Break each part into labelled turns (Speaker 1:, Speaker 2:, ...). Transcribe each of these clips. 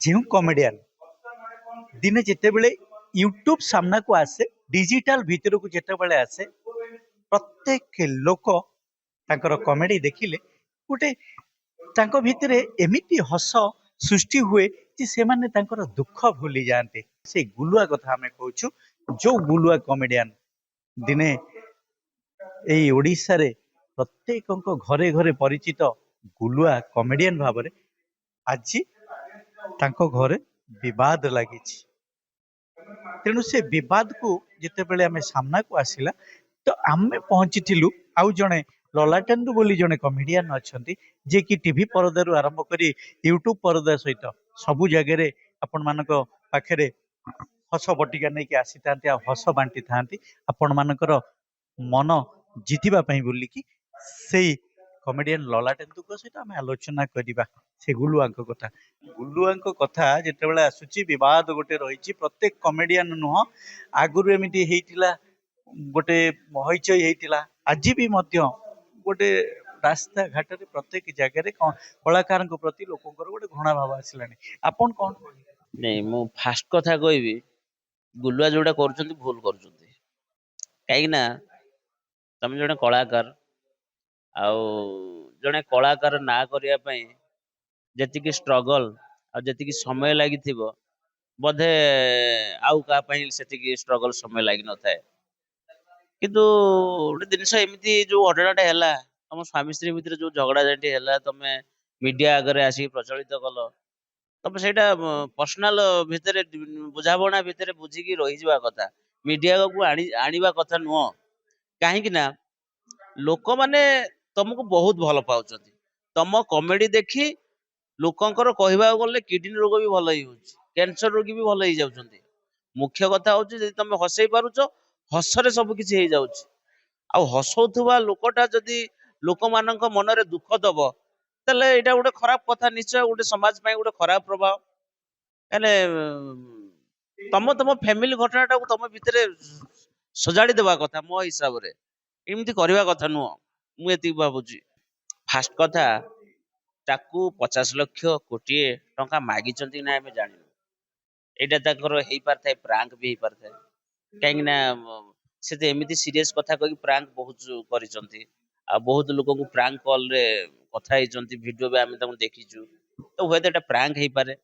Speaker 1: ଯେଉଁ କମେଡିଆନ୍ ଦିନେ ଯେତେବେଳେ ୟୁଟ୍ୟୁବ ସାମ୍ନାକୁ ଆସେ, ଡିଜିଟାଲ ଭିତରକୁ ଯେତେବେଳେ ଆସେ, ପ୍ରତ୍ୟେକ ଲୋକ ତାଙ୍କର କମେଡି ଦେଖିଲେ ଗୋଟେ ତାଙ୍କ ଭିତରେ ଏମିତି ହସ ସୃଷ୍ଟି ହୁଏ ଯେ ସେମାନେ ତାଙ୍କର ଦୁଃଖ ଭୁଲି ଯାଆନ୍ତି। ସେଇ ଗୁଲୁଆ କଥା ଆମେ କହୁଛୁ। ଯୋଉ ଗୁଲୁଆ କମେଡିଆନ୍ ଦିନେ ଏଇ ଓଡ଼ିଶାରେ ପ୍ରତ୍ୟେକଙ୍କ ଘରେ ଘରେ ପରିଚିତ ଗୁଲୁଆ କମେଡିଆନ୍ ଭାବରେ, ଆଜି ତାଙ୍କ ଘରେ ବିବାଦ ଲାଗିଛି। ତେଣୁ ସେ ବିବାଦକୁ ଯେତେବେଳେ ଆମେ ସାମ୍ନାକୁ ଆସିଲା, ତ ଆମେ ପହଞ୍ଚିଥିଲୁ ଆଉ ଜଣେ ଲଲାଟେନ୍ଦୁ ବୋଲି ଜଣେ କମେଡିଆନ୍ ଅଛନ୍ତି, ଯିଏକି ଟିଭି ପରଦାରୁ ଆରମ୍ଭ କରି ୟୁଟ୍ୟୁବ ପରଦା ସହିତ ସବୁ ଜାଗାରେ ଆପଣମାନଙ୍କ ପାଖରେ ହସ ବଟିକା ନେଇକି ଆସିଥାନ୍ତି ଆଉ ହସ ବାଣ୍ଟିଥାନ୍ତି ଆପଣମାନଙ୍କର ମନ ଜିତିବା ପାଇଁ ବୋଲିକି। ସେଇ କମେଡିଆନ୍ ଲଲାଟେନ୍ଦୁଙ୍କ ସହିତ ଆମେ ଆଲୋଚନା କରିବା ସେ ଗୁଲୁଆଙ୍କ କଥା। ଗୁଲୁଆଙ୍କ କଥା ଯେତେବେଳେ ଆସୁଛି, ବିବାଦ ଗୋଟେ ରହିଛି। ପ୍ରତ୍ୟେକ କମେଡିଆନ୍ ନୁହଁ, ଆଗରୁ ଏମିତି ହେଇଥିଲା, ଗୋଟେ ହଇଚଇ ହେଇଥିଲା। ଆଜି ବି ମଧ୍ୟ ଗୋଟେ ରାସ୍ତା ଘାଟରେ ପ୍ରତ୍ୟେକ ଜାଗାରେ କଳାକାରଙ୍କ ପ୍ରତି ଲୋକଙ୍କର ଗୋଟେ ଘୃଣା ଭାବ ଆସିଲାଣି। ଆପଣ କଣ କହିବେ?
Speaker 2: ନାଇଁ, ମୁଁ ଫାଷ୍ଟ କଥା କହିବି, ଗୁଲୁଆ ଯୋଉଟା କରୁଛନ୍ତି ଭୁଲ କରୁଛନ୍ତି। କାହିଁକି ନା ତମେ ଜଣେ କଳାକାର, ଆଉ ଜଣେ କଳାକାର ନାଁ କରିବା ପାଇଁ ଯେତିକି ଷ୍ଟ୍ରଗଲ ଆଉ ଯେତିକି ସମୟ ଲାଗିଥିବ, ବୋଧେ ଆଉ କାହା ପାଇଁ ସେତିକି ଷ୍ଟ୍ରଗଲ ସମୟ ଲାଗିନଥାଏ। କିନ୍ତୁ ଗୋଟେ ଜିନିଷ ଏମିତି, ଯୋଉ ଘଟଣାଟା ହେଲା, ତମ ସ୍ୱାମୀ ସ୍ତ୍ରୀ ଭିତରେ ଯୋଉ ଝଗଡା ଝାଣ୍ଟି ହେଲା, ତମେ ମିଡିଆ ଆଗରେ ଆସିକି ପ୍ରଚଳିତ କଲ, ତମେ ସେଇଟା ପର୍ସନାଲ ଭିତରେ ବୁଝାବଣା ଭିତରେ ବୁଝିକି ରହିଯିବା କଥା। ମିଡିଆକୁ ଆଣିବା କଥା ନୁହଁ। କାହିଁକି ନା ଲୋକମାନେ ତମକୁ ବହୁତ ଭଲ ପାଉଛନ୍ତି। ତମ କମେଡି ଦେଖି ଲୋକଙ୍କର କହିବାକୁ ଗଲେ କିଡନୀ ରୋଗ ବି ଭଲ ହେଇଯାଉଛି, କ୍ୟାନ୍ସର ରୋଗୀ ବି ଭଲ ହେଇଯାଉଛନ୍ତି। ମୁଖ୍ୟ କଥା ହଉଛି, ଯଦି ତମେ ହସେଇ ପାରୁଛ, ହସରେ ସବୁ କିଛି ହେଇଯାଉଛି। ଆଉ ହସଉଥିବା ଲୋକଟା ଯଦି ଲୋକମାନଙ୍କ ମନରେ ଦୁଃଖ ଦବ, ତାହେଲେ ଏଇଟା ଗୋଟେ ଖରାପ କଥା। ନିଶ୍ଚୟ ଗୋଟେ ସମାଜ ପାଇଁ ଗୋଟେ ଖରାପ ପ୍ରଭାବ। ହେଲେ ତମ ଫ୍ୟାମିଲି ଘଟଣାଟାକୁ ତମ ଭିତରେ ସଜାଡି ଦେବା କଥା। ମୋ ହିସାବରେ ଏମିତି କରିବା କଥା ନୁହଁ, ମୁଁ ଏତିକି ଭାବୁଛି। ଫାଷ୍ଟ କଥା, ତାକୁ 50 ଲକ୍ଷ କୋଟିଏ ଟଙ୍କା ମାଗିଛନ୍ତି ନା ଆମେ ଜାଣିନୁ। ଏଇଟା ତାଙ୍କର ହେଇପାରିଥାଏ, ପ୍ରାଙ୍କ ବି ହେଇପାରିଥାଏ। କାହିଁକି ନା ସେ ତ ଏମିତି ସିରିୟସ କଥା କହିକି ପ୍ରାଙ୍କ ବହୁତ କରିଛନ୍ତି, ଆଉ ବହୁତ ଲୋକଙ୍କୁ ପ୍ରାଙ୍କ କଲରେ କଥା ହେଇଛନ୍ତି। ଭିଡିଓ ବି ଆମେ ତାଙ୍କୁ ଦେଖିଛୁ। ତ ହୁଏତ ଏଟା ପ୍ରାଙ୍କ ହେଇପାରେ।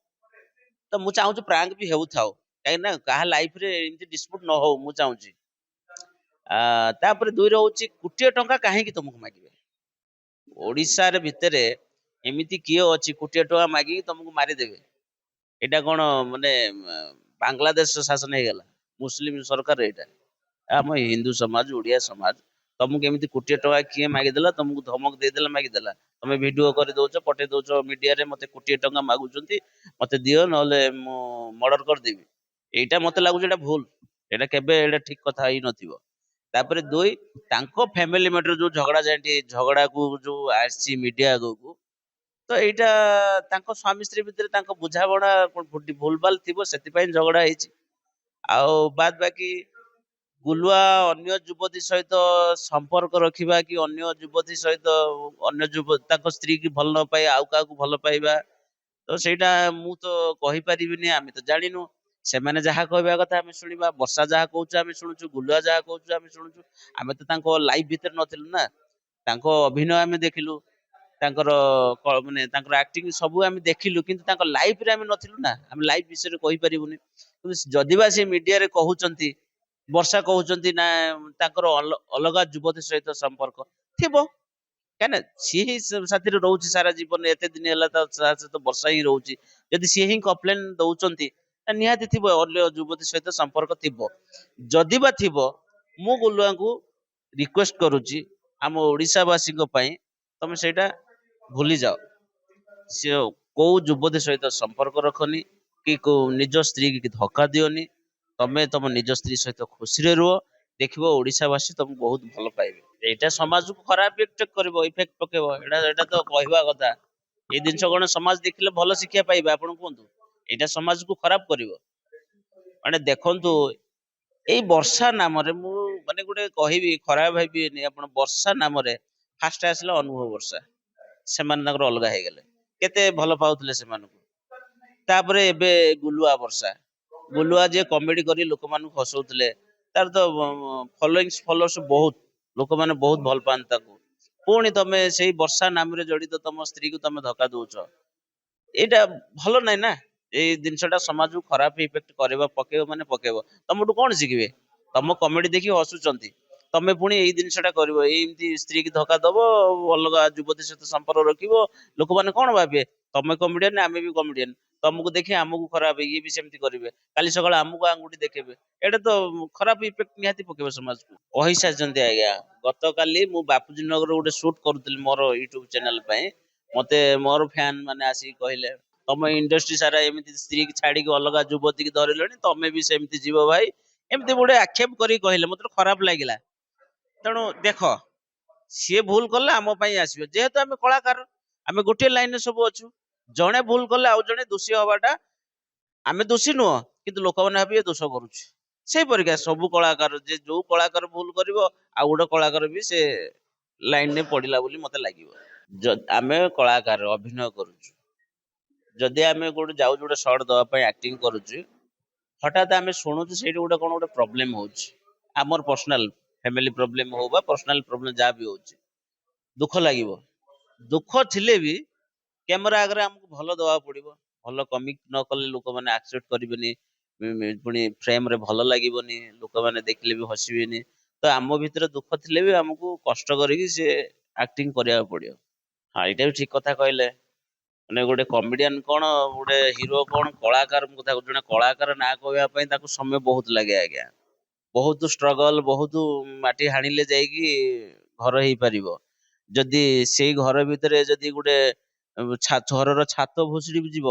Speaker 2: ତ ମୁଁ ଚାହୁଁଛି ପ୍ରାଙ୍କ ବି ହେଉଥାଉ, କାହିଁକି ନା କାହା ଲାଇଫରେ ଏମିତି ଡିସ୍ପ୍ୟୁଟ ନ ହଉ ମୁଁ ଚାହୁଁଛି। ତାପରେ ଦୁଇରେ ହଉଛି, କୋଟିଏ ଟଙ୍କା କାହିଁକି ତମକୁ ମାଗିବେ? ଓଡିଶାର ଭିତରେ ଏମିତି କିଏ ଅଛି କୋଟିଏ ଟଙ୍କା ମାଗିକି ତମକୁ ମାରିଦେବେ? ଏଇଟା କଣ ମାନେ ବାଂଲାଦେଶ ଶାସନ ହେଇଗଲା? ମୁସଲିମ ସରକାର ଏଇଟା? ଆମ ହିନ୍ଦୁ ସମାଜ, ଓଡିଆ ସମାଜ, ତମକୁ ଏମିତି କୋଟିଏ ଟଙ୍କା କିଏ ମାଗିଦେଲା? ତମକୁ ଧମକ ଦେଇଦେଲା, ମାଗିଦେଲା, ତମେ ଭିଡିଓ କରିଦଉଛ, ପଠେଇ ଦଉଛ ମିଡିଆରେ, ମତେ କୋଟିଏ ଟଙ୍କା ମାଗୁଛନ୍ତି, ମତେ ଦିଅ, ନହେଲେ ମୁଁ ମର୍ଡର କରିଦେବି। ଏଇଟା ମତେ ଲାଗୁଛି ଏଇଟା ଭୁଲ। ଏଇଟା କେବେ ଏଇଟା ଠିକ କଥା ହେଇ ନଥିବ। ତାପରେ ଦୁଇ, ତାଙ୍କ ଫ୍ୟାମିଲି ମ୍ୟାଟର ଯୋଉ ଝଗଡାକୁ ଯୋଉ ଆସିଛି ମିଡିଆ ଆଗକୁ, ତ ଏଇଟା ତାଙ୍କ ସ୍ୱାମୀ ସ୍ତ୍ରୀ ଭିତରେ ତାଙ୍କ ବୁଝାବଣା ଭୁଲ ଭାଲ ଥିବ, ସେଥିପାଇଁ ଝଗଡା ହେଇଛି। ଆଉ ବାଦ ବାକି ଗୁଲୁଆ ଅନ୍ୟ ଯୁବତୀ ସହିତ ସମ୍ପର୍କ ରଖିବା, କି ଅନ୍ୟ ଯୁବତୀ ସହିତ ତାଙ୍କ ସ୍ତ୍ରୀ କି ଭଲ ନ ପାଇ ଆଉ କାହାକୁ ଭଲ ପାଇବା, ତ ସେଇଟା ମୁଁ ତ କହିପାରିବିନି, ଆମେ ତ ଜାଣିନୁ। ସେମାନେ ଯାହା କହିବା କଥା ଆମେ ଶୁଣିବା। ବର୍ଷା ଯାହା କହୁଛୁ ଆମେ ଶୁଣୁଛୁ, ଗୁଲୁଆ ଯାହା କହୁଛୁ ଆମେ ଶୁଣୁଛୁ। ଆମେ ତ ତାଙ୍କ ଲାଇଫ ଭିତରେ ନଥିଲୁ ନା। ତାଙ୍କ ଅଭିନୟ ଆମେ ଦେଖିଲୁ, ତାଙ୍କର ମାନେ ତାଙ୍କର ଆକ୍ଟିଂ ସବୁ ଆମେ ଦେଖିଲୁ, କିନ୍ତୁ ତାଙ୍କ ଲାଇଫରେ ଆମେ ନଥିଲୁ ନା। ଆମେ ଲାଇଫ ବିଷୟରେ କହିପାରିବୁନି। କିନ୍ତୁ ଯଦି ବା ସେ ମିଡିଆରେ କହୁଛନ୍ତି, ବର୍ଷା କହୁଛନ୍ତି ନା ତାଙ୍କର ଅଲଗା ଯୁବତୀ ସହିତ ସମ୍ପର୍କ ଥିବ, କାହିଁକିନା ସିଏ ହିଁ ସାଥିରେ ରହୁଛି ସାରା ଜୀବନ, ଏତେ ଦିନ ହେଲା ତା ସହିତ ବର୍ଷା ହିଁ ରହୁଛି। ଯଦି ସିଏ ହିଁ କମ୍ପ୍ଲେନ ଦଉଛନ୍ତି, ନିହାତି ଥିବ, ଅନ୍ୟ ଯୁବତୀ ସହିତ ସମ୍ପର୍କ ଥିବ। ଯଦି ବା ଥିବ, ମୁଁ ଗୁଲୁଆଙ୍କୁ ରିକ୍ୱେଷ୍ଟ କରୁଛି, ଆମ ଓଡିଶାବାସୀଙ୍କ ପାଇଁ, ତମେ ସେଇଟା ଭୁଲି ଯାଅ। ସେ କୋଉ ଯୁବତୀ ସହିତ ସମ୍ପର୍କ ରଖନି, କି କୋଉ ନିଜ ସ୍ତ୍ରୀ କି ଧୋକା ଦିଅନି। ତମେ ତମ ନିଜ ସ୍ତ୍ରୀ ସହିତ ଖୁସିରେ ରୁହ, ଦେଖିବ ଓଡିଶାବାସୀ ତମକୁ ବହୁତ ଭଲ ପାଇବେ। ଏଇଟା ସମାଜକୁ ଖରାପ ଇଫେକ୍ଟ ପକେଇବ, ଏଇଟା ତ କହିବା କଥା। ଏଇ ଜିନିଷ କଣ ସମାଜ ଦେଖିଲେ ଭଲ ଶିକ୍ଷା ପାଇବେ? ଆପଣ କୁହନ୍ତୁ। ଏଇଟା ସମାଜକୁ ଖରାପ କରିବ। ମାନେ ଦେଖନ୍ତୁ, ଏଇ ବର୍ଷା ନାମରେ, ମୁଁ ମାନେ ଗୋଟେ କହିବି, ଖରାପ ଭାବିବେନି ଆପଣ, ବର୍ଷା ନାମରେ ଫାଷ୍ଟ ଆସିଲା ଅନୁଭବ ବର୍ଷା। ସେମାନେ ତାଙ୍କର ଅଲଗା ହେଇଗଲେ। କେତେ ଭଲ ପାଉଥିଲେ ସେମାନଙ୍କୁ। ତାପରେ ଏବେ ଗୁଲୁଆ ବର୍ଷା ଗୁଲୁଆ ଯେ କମେଡି କରି ଲୋକମାନଙ୍କୁ ହସଉଥିଲେ ତାର ତ ଫଲୋଅର୍ସ ବହୁତ ଲୋକମାନେ ବହୁତ ଭଲ ପାଆନ୍ତି ତାକୁ ପୁଣି ତମେ ସେଇ ବର୍ଷା ନାମରେ ଜଡିତ ତମ ସ୍ତ୍ରୀକୁ ତମେ ଧୋକା ଦଉଛ ଏଇଟା ଭଲ ନାହିଁ ନା। ଏଇ ଜିନିଷଟା ସମାଜକୁ ଖରାପ ଇଫେକ୍ଟ କରିବା ପକେଇବ ମାନେ ପକେଇବ ତମଠୁ କଣ ଶିଖିବେ ତମ କମେଡି ଦେଖି ହସୁଛନ୍ତି ତମେ ପୁଣି ଏଇ ଜିନିଷଟା କରିବ ଏମିତି ସ୍ତ୍ରୀ କି ଧୋକା ଦବ ଅଲଗା ଯୁବତୀ ସହିତ ସମ୍ପର୍କ ରଖିବ ଲୋକମାନେ କଣ ଭାବିବେ ତମେ କମେଡିଆନ ଆମେ ବି କମେଡିଆନ ତମକୁ ଦେଖି ଆମକୁ ଖରାପ ଇଏ ବି ସେମିତି କରିବେ କାଲି ସକାଳେ ଆମକୁ ଆଙ୍ଗୁଠି ଦେଖେଇବେ ଏଇଟା ତ ଖରାପ ଇଫେକ୍ଟ ନିହାତି ପକେଇବ ସମାଜକୁ କହିସାରିଛନ୍ତି ଆଜ୍ଞା ଗତକାଲି ମୁଁ ବାପୁଜୀ ନଗର ଗୋଟେ ସୁଟ କରୁଥିଲି ମୋର ୟୁଟ୍ୟୁବ ଚ୍ୟାନେଲ ପାଇଁ ମତେ ମୋର ଫ୍ୟାନ ମାନେ ଆସିକି କହିଲେ ତମ ଇଣ୍ଡଷ୍ଟ୍ରି ସାରା ଏମିତି ସ୍ତ୍ରୀ କି ଛାଡିକି ଅଲଗା ଯୁବତୀ କି ଧରିଲଣି ତମେ ବି ସେମିତି ଯିବ ଭାଇ ଏମିତି ଗୋଟେ ଆକ୍ଷେପ କରିକି କହିଲେ ମତେ ଖରାପ ଲାଗିଲା ତେଣୁ ଦେଖ ସିଏ ଭୁଲ କଲେ ଆମ ପାଇଁ ଆସିବ ଯେହେତୁ ଆମେ କଳାକାର ଆମେ ଗୋଟିଏ ଲାଇନରେ ସବୁ ଅଛୁ ଜଣେ ଭୁଲ କଲେ ଆଉ ଜଣେ ଦୋଷୀ ହବାଟା ଆମେ ଦୋଷୀ ନୁହଁ କିନ୍ତୁ ଲୋକମାନେ ଭାବିବେ ଦୋଷ କରୁଛୁ ସେଇପରିକା ସବୁ କଳାକାର ଯେ ଯୋଉ କଳାକାର ଭୁଲ କରିବ ଆଉ ଗୋଟେ କଳାକାର ବି ସେ ଲାଇନରେ ପଡିଲା ବୋଲି ମତେ ଲାଗିବ ଆମେ କଳାକାର ଅଭିନୟ କରୁଛୁ ଯଦି ଆମେ ଗୋଟେ ଯାଉଛୁ ଗୋଟେ ସର୍ଟ ଦବା ପାଇଁ ଆକ୍ଟିଂ କରୁଛୁ ହଠାତ୍ ଆମେ ଶୁଣୁଛୁ ସେଇଠି ଗୋଟେ କଣ ଗୋଟେ ପ୍ରୋବ୍ଲେମ ହଉଛି ଆମର ପର୍ସନାଲ ଫ୍ୟାମିଲି ପ୍ରୋବ୍ଲେମ ହଉ ବା ପର୍ସନାଲ ପ୍ରୋବ୍ଲେମ ଯାହା ବି ହଉଛି ଦୁଃଖ ଲାଗିବ ଦୁଃଖ ଥିଲେ ବି କ୍ୟାମେରା ଆଗରେ ଆମକୁ ଭଲ ଦବାକୁ ପଡିବ ଭଲ କମିକ ନ କଲେ ଲୋକମାନେ ଆକ୍ସେପ୍ଟ କରିବେନି ପୁଣି ଫ୍ରେମରେ ଭଲ ଲାଗିବନି ଲୋକମାନେ ଦେଖିଲେ ବି ହସିବେନି ତ ଆମ ଭିତରେ ଦୁଃଖ ଥିଲେ ବି ଆମକୁ କଷ୍ଟ କରିକି ସେ ଆକ୍ଟିଂ କରିବାକୁ ପଡିବ। ହଁ ଏଇଟା ବି ଠିକ କଥା କହିଲେ ମାନେ ଗୋଟେ କମେଡିଆନ କଣ ଗୋଟେ ହିରୋ କଣ କଳାକାର କଥା ଜଣେ କଳାକାର ନାଁ କହିବା ପାଇଁ ତାକୁ ସମୟ ବହୁତ ଲାଗେ ଆଜ୍ଞା ବହୁତ ଷ୍ଟ୍ରଗଲ ବହୁତ ମାଟି ହାଣିଲେ ଯାଇକି ଘର ହେଇପାରିବ ଯଦି ସେଇ ଘର ଭିତରେ ଯଦି ଗୋଟେ ଘରର ଛାତ ଭୁଷୁଡି ଯିବ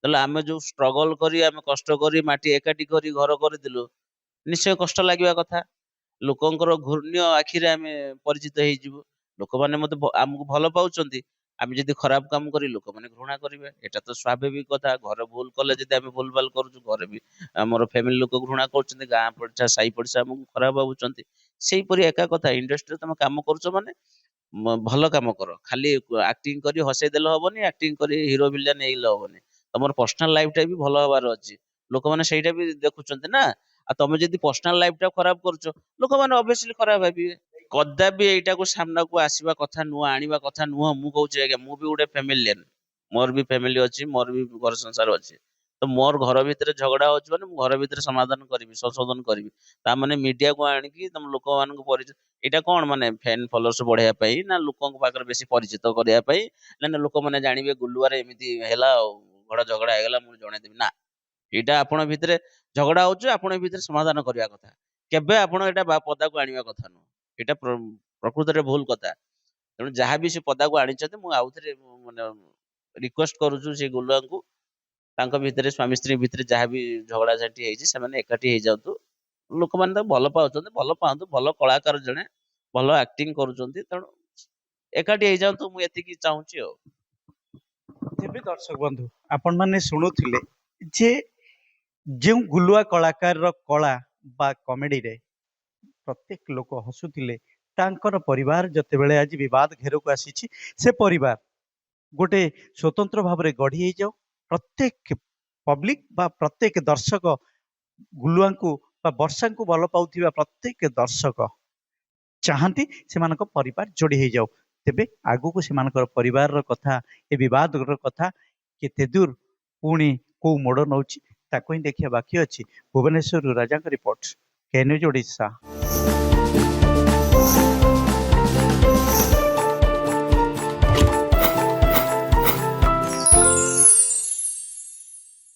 Speaker 2: ତାହେଲେ ଆମେ ଯୋଉ ଷ୍ଟ୍ରଗଲ କରି ଆମେ କଷ୍ଟ କରି ମାଟି ଏକାଠି କରି ଘର କରିଥିଲୁ ନିଶ୍ଚୟ କଷ୍ଟ ଲାଗିବା କଥା ଲୋକଙ୍କର ଘୂର୍ଣ୍ଣ୍ୟ ଆଖିରେ ଆମେ ପରିଚିତ ହେଇଯିବୁ ଲୋକମାନେ ମତେ ଆମକୁ ଭଲ ପାଉଛନ୍ତି ଆମେ ଯଦି ଖରାପ କାମ କରି ଲୋକମାନେ ଘୃଣା କରିବେ ଏଟା ତ ସ୍ୱାଭାବିକ କଥା ଘରେ ଭୁଲ କଲେ ଯଦି ଆମେ ଭୁଲ ଭାଲ କରୁଛୁ ଘରେ ବି ଆମର ଫ୍ୟାମିଲି ଲୋକ ଘୃଣା କରୁଛନ୍ତି ଗାଁ ପଡିଶା ସାହି ପଡିଶା ଆମକୁ ଖରାପ ଭାବୁଛନ୍ତି ସେଇପରି ଏକା କଥା ଇଣ୍ଡଷ୍ଟ୍ରିରେ ତମେ କାମ କରୁଛ ମାନେ ଭଲ କାମ କର ଖାଲି ଆକ୍ଟିଂ କରି ହସେଇ ଦେଲେ ହବନି ଆକ୍ଟିଂ କରି ହିରୋ ଭିଲିଆନ ହେଇଗଲେ ହବନି ତମର ପର୍ସନାଲ ଲାଇଫ ଟା ବି ଭଲ ହବାର ଅଛି ଲୋକମାନେ ସେଇଟା ବି ଦେଖୁଛନ୍ତି ନା ଆଉ ତମେ ଯଦି ପର୍ସନାଲ ଲାଇଫ ଟା ଖରାପ କରୁଛ ଲୋକମାନେ ଅବଭିୟସଲି ଖରାପ ଭାବିବେ କଦାପି ଏଇଟାକୁ ସାମ୍ନାକୁ ଆସିବା କଥା ନୁହଁ ଆଣିବା କଥା ନୁହଁ ମୁଁ କହୁଛି ଆଜ୍ଞା ମୁଁ ବି ଗୋଟେ ଫ୍ୟାମିଲିଆନ ମୋର ବି ଫ୍ୟାମିଲି ଅଛି ମୋର ବି ଘର ସଂସାର ଅଛି ତ ମୋର ଘର ଭିତରେ ଝଗଡା ହଉଛି ମାନେ ମୁଁ ଘର ଭିତରେ ସମାଧାନ କରିବି ସଂଶୋଧନ କରିବି ତା ମାନେ ମିଡିଆକୁ ଆଣିକି ତମ ଲୋକମାନଙ୍କୁ ପରିଚୟ ଏଇଟା କଣ ମାନେ ଫ୍ୟାନ ଫଲୋଅର୍ସ ବଢେଇବା ପାଇଁ ନା ଲୋକଙ୍କ ପାଖରେ ବେଶୀ ପରିଚିତ କରିବା ପାଇଁ ନା ଲୋକମାନେ ଜାଣିବେ ଗୁଲୁଆରେ ଏମିତି ହେଲା ଆଉ ଘର ଝଗଡା ହେଇଗଲା ମୁଁ ଜଣେଇଦେବି ନା ଏଇଟା ଆପଣ ଭିତରେ ଝଗଡା ହଉଛି ଆପଣ ଏ ଭିତରେ ସମାଧାନ କରିବା କଥା କେବେ ଆପଣ ଏଇଟା ପଦାକୁ ଆଣିବା କଥା ନୁହଁ ଏଇଟା ପ୍ରକୃତରେ ଭୁଲ କଥା ତେଣୁ ଯାହା ବି ସେ ପଦାକୁ ଆଣିଛନ୍ତି ମୁଁ ଆଉଥରେ ମାନେ ରିକ୍ୱେଷ୍ଟ କରୁଛୁ ସେ ଗୁଲୁଆଙ୍କୁ ତାଙ୍କ ଭିତରେ ସ୍ୱାମୀ ସ୍ତ୍ରୀ ଭିତରେ ଯାହା ବି ଝଗଡା ଝାଣ୍ଟି ହେଇଛି ସେମାନେ ଏକାଠି ହେଇଯାଆନ୍ତୁ ଲୋକମାନେ ତାକୁ ଭଲ ପାଉଛନ୍ତି ଭଲ ପାଆନ୍ତୁ ଭଲ କଳାକାର ଜଣେ ଭଲ ଆକ୍ଟିଂ କରୁଛନ୍ତି ତେଣୁ ଏକାଠି ହେଇଯାଆନ୍ତୁ ମୁଁ ଏତିକି ଚାହୁଁଛି ଆଉ
Speaker 1: ତେବେ ଦର୍ଶକ ବନ୍ଧୁ ଆପଣ ମାନେ ଶୁଣୁଥିଲେ ଯେ ଯେଉଁ ଗୁଲୁଆ କଳାକାରର କଳା ବା କମେଡିରେ ପ୍ରତ୍ୟେକ ଲୋକ ହସୁଥିଲେ ତାଙ୍କର ପରିବାର ଯେତେବେଳେ ଆଜି ବିବାଦ ଘେରକୁ ଆସିଛି ସେ ପରିବାର ଗୋଟେ ସ୍ୱତନ୍ତ୍ର ଭାବରେ ଗଢି ହେଇଯାଉ ପ୍ରତ୍ୟେକ ପବ୍ଲିକ ବା ପ୍ରତ୍ୟେକ ଦର୍ଶକ ଗୁଲୁଆଙ୍କୁ ବା ବର୍ଷାଙ୍କୁ ଭଲ ପାଉଥିବା ପ୍ରତ୍ୟେକ ଦର୍ଶକ ଚାହାନ୍ତି ସେମାନଙ୍କ ପରିବାର ଯୋଡି ହେଇଯାଉ ତେବେ ଆଗକୁ ସେମାନଙ୍କର ପରିବାରର କଥା ଏ ବିବାଦର କଥା କେତେ ଦୂର ପୁଣି କୋଉ ମୋଡ ନଉଛି ତାକୁ ହିଁ ଦେଖିବା ବାକି ଅଛି। ଭୁବନେଶ୍ୱରରୁ ରାଜାଙ୍କ ରିପୋର୍ଟ, କେ ନ୍ୟୁଜ୍ ଓଡ଼ିଶା।